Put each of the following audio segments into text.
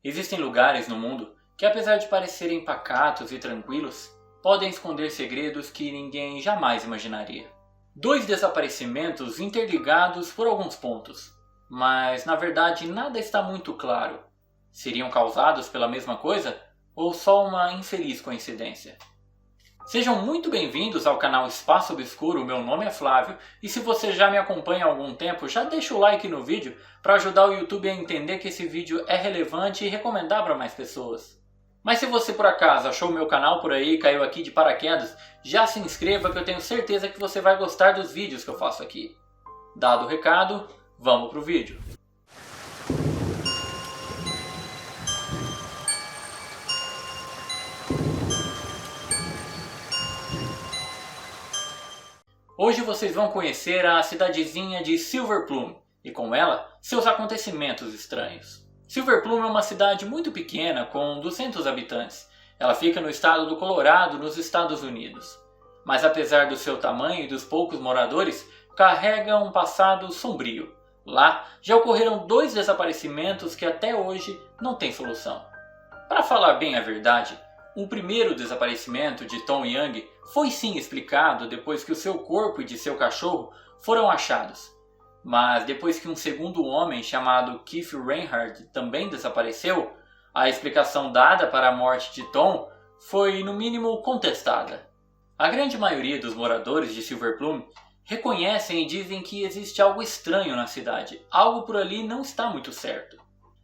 Existem lugares no mundo que, apesar de parecerem pacatos e tranquilos, podem esconder segredos que ninguém jamais imaginaria. Dois desaparecimentos interligados por alguns pontos, mas na verdade nada está muito claro. Seriam causados pela mesma coisa ou só uma infeliz coincidência? Sejam muito bem-vindos ao canal Espaço Obscuro, meu nome é Flávio, e se você já me acompanha há algum tempo, já deixa o like no vídeo para ajudar o YouTube a entender que esse vídeo é relevante e recomendar para mais pessoas. Mas se você por acaso achou o meu canal por aí e caiu aqui de paraquedas, já se inscreva que eu tenho certeza que você vai gostar dos vídeos que eu faço aqui. Dado o recado, vamos pro vídeo. Hoje vocês vão conhecer a cidadezinha de Silver Plume e com ela seus acontecimentos estranhos. Silver Plume é uma cidade muito pequena com 200 habitantes. Ela fica no estado do Colorado, nos Estados Unidos. Mas apesar do seu tamanho e dos poucos moradores, carrega um passado sombrio. Lá já ocorreram 2 desaparecimentos que até hoje não têm solução. Para falar bem a verdade, o primeiro desaparecimento de Tom Young foi sim explicado depois que o seu corpo e de seu cachorro foram achados. Mas depois que um segundo homem chamado Keith Reinhardt também desapareceu, a explicação dada para a morte de Tom foi no mínimo contestada. A grande maioria dos moradores de Silver Plume reconhecem e dizem que existe algo estranho na cidade, algo por ali não está muito certo.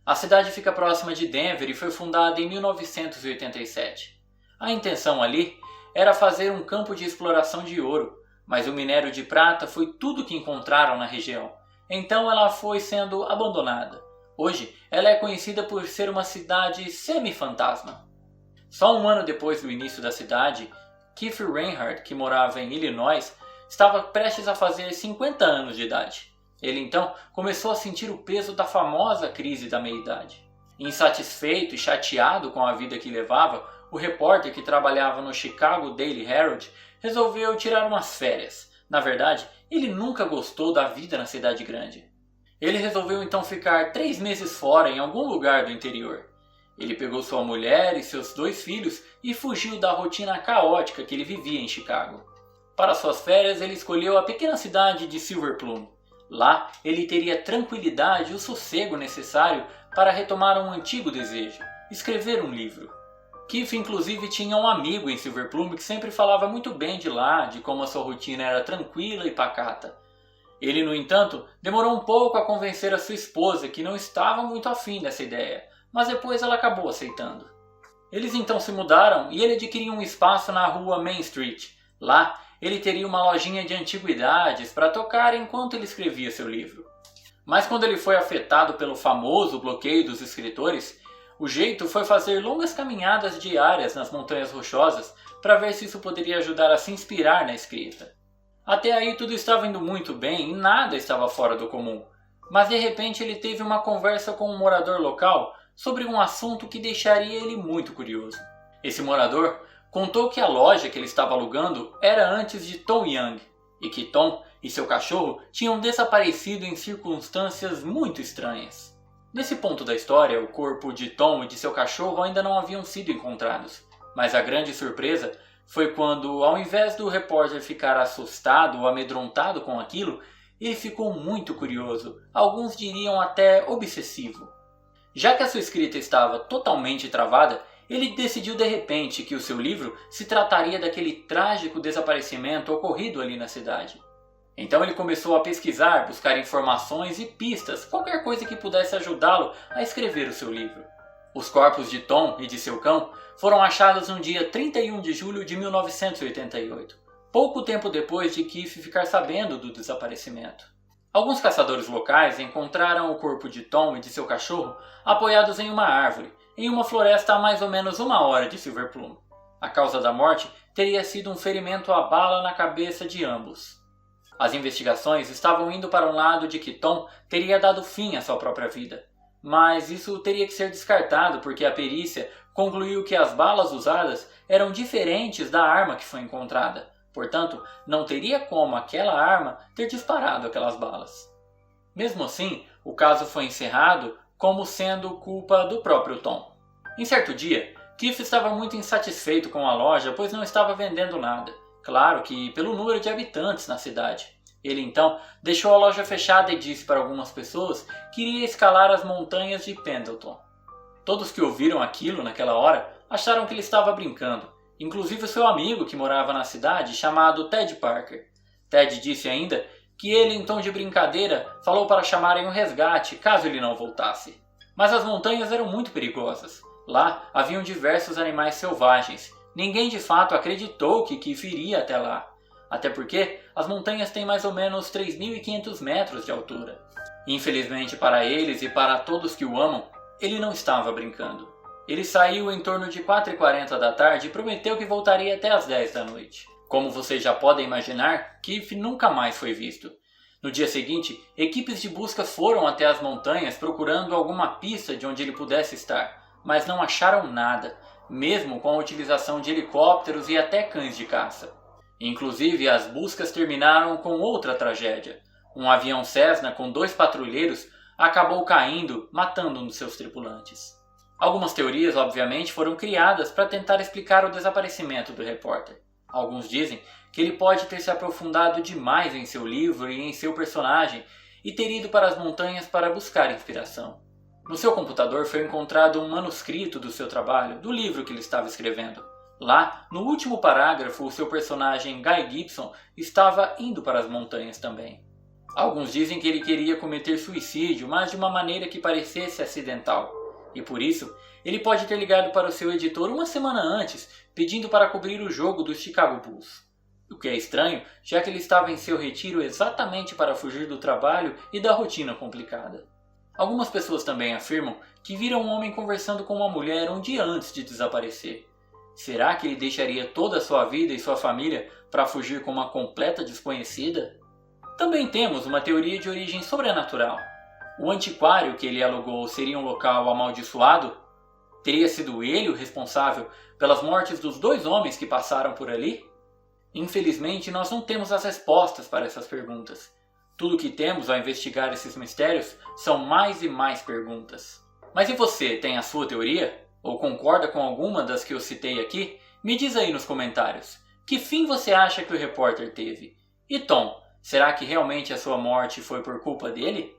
A cidade fica próxima de Denver e foi fundada em 1987. A intenção ali era fazer um campo de exploração de ouro, mas o minério de prata foi tudo que encontraram na região, então ela foi sendo abandonada. Hoje, ela é conhecida por ser uma cidade semi-fantasma. Só um ano depois do início da cidade, Keith Reinhardt, que morava em Illinois, estava prestes a fazer 50 anos de idade. Ele então começou a sentir o peso da famosa crise da meia-idade. Insatisfeito e chateado com a vida que levava, o repórter que trabalhava no Chicago Daily Herald resolveu tirar umas férias. Na verdade, ele nunca gostou da vida na cidade grande. Ele resolveu então ficar 3 meses fora em algum lugar do interior. Ele pegou sua mulher e seus 2 filhos e fugiu da rotina caótica que ele vivia em Chicago. Para suas férias, ele escolheu a pequena cidade de Silver Plume. Lá, ele teria tranquilidade e o sossego necessário para retomar um antigo desejo, escrever um livro. Keith inclusive tinha um amigo em Silver Plume que sempre falava muito bem de lá, de como a sua rotina era tranquila e pacata. Ele, no entanto, demorou um pouco a convencer a sua esposa que não estava muito afim dessa ideia, mas depois ela acabou aceitando. Eles então se mudaram e ele adquiriu um espaço na rua Main Street. Lá, ele teria uma lojinha de antiguidades para tocar enquanto ele escrevia seu livro. Mas quando ele foi afetado pelo famoso bloqueio dos escritores, o jeito foi fazer longas caminhadas diárias nas montanhas rochosas para ver se isso poderia ajudar a se inspirar na escrita. Até aí tudo estava indo muito bem e nada estava fora do comum. Mas de repente ele teve uma conversa com um morador local sobre um assunto que deixaria ele muito curioso. Esse morador contou que a loja que ele estava alugando era antes de Tom Young e que Tom e seu cachorro tinham desaparecido em circunstâncias muito estranhas. Nesse ponto da história, o corpo de Tom e de seu cachorro ainda não haviam sido encontrados, mas a grande surpresa foi quando, ao invés do repórter ficar assustado ou amedrontado com aquilo, ele ficou muito curioso, alguns diriam até obsessivo. Já que a sua escrita estava totalmente travada, ele decidiu de repente que o seu livro se trataria daquele trágico desaparecimento ocorrido ali na cidade. Então ele começou a pesquisar, buscar informações e pistas, qualquer coisa que pudesse ajudá-lo a escrever o seu livro. Os corpos de Tom e de seu cão foram achados no dia 31 de julho de 1988, pouco tempo depois de Keith ficar sabendo do desaparecimento. Alguns caçadores locais encontraram o corpo de Tom e de seu cachorro apoiados em uma árvore, em uma floresta a mais ou menos 1 hora de Silver Plume. A causa da morte teria sido um ferimento a bala na cabeça de ambos. As investigações estavam indo para um lado de que Tom teria dado fim à sua própria vida, mas isso teria que ser descartado porque a perícia concluiu que as balas usadas eram diferentes da arma que foi encontrada, portanto não teria como aquela arma ter disparado aquelas balas. Mesmo assim, o caso foi encerrado como sendo culpa do próprio Tom. Em certo dia, Keith estava muito insatisfeito com a loja, pois não estava vendendo nada. Claro que pelo número de habitantes na cidade. Ele então deixou a loja fechada e disse para algumas pessoas que iria escalar as montanhas de Pendleton. Todos que ouviram aquilo naquela hora acharam que ele estava brincando, inclusive o seu amigo que morava na cidade, chamado Ted Parker. Ted disse ainda que ele, em tom de brincadeira, falou para chamarem um resgate caso ele não voltasse. Mas as montanhas eram muito perigosas. Lá haviam diversos animais selvagens. Ninguém de fato acreditou que Keith iria até lá. Até porque as montanhas têm mais ou menos 3.500 metros de altura. Infelizmente para eles e para todos que o amam, ele não estava brincando. Ele saiu em torno de 4h40 da tarde e prometeu que voltaria até as 10 da noite. Como vocês já podem imaginar, Keith nunca mais foi visto. No dia seguinte, equipes de busca foram até as montanhas procurando alguma pista de onde ele pudesse estar, mas não acharam nada, mesmo com a utilização de helicópteros e até cães de caça. Inclusive, as buscas terminaram com outra tragédia. Um avião Cessna com 2 patrulheiros acabou caindo, matando um de seus tripulantes. Algumas teorias, obviamente, foram criadas para tentar explicar o desaparecimento do repórter. Alguns dizem que ele pode ter se aprofundado demais em seu livro e em seu personagem e ter ido para as montanhas para buscar inspiração. No seu computador foi encontrado um manuscrito do seu trabalho, do livro que ele estava escrevendo. Lá, no último parágrafo, o seu personagem Guy Gibson estava indo para as montanhas também. Alguns dizem que ele queria cometer suicídio, mas de uma maneira que parecesse acidental. E por isso, ele pode ter ligado para o seu editor uma semana antes, pedindo para cobrir o jogo do Chicago Bulls. O que é estranho, já que ele estava em seu retiro exatamente para fugir do trabalho e da rotina complicada. Algumas pessoas também afirmam que viram um homem conversando com uma mulher um dia antes de desaparecer. Será que ele deixaria toda a sua vida e sua família para fugir com uma completa desconhecida? Também temos uma teoria de origem sobrenatural. O antiquário que ele alugou seria um local amaldiçoado? Teria sido ele o responsável pelas mortes dos 2 homens que passaram por ali? Infelizmente, nós não temos as respostas para essas perguntas. Tudo o que temos ao investigar esses mistérios são mais e mais perguntas. Mas e você, tem a sua teoria? Ou concorda com alguma das que eu citei aqui? Me diz aí nos comentários. Que fim você acha que o repórter teve? E Tom, será que realmente a sua morte foi por culpa dele?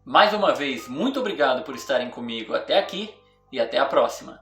Mais uma vez, muito obrigado por estarem comigo até aqui e até a próxima.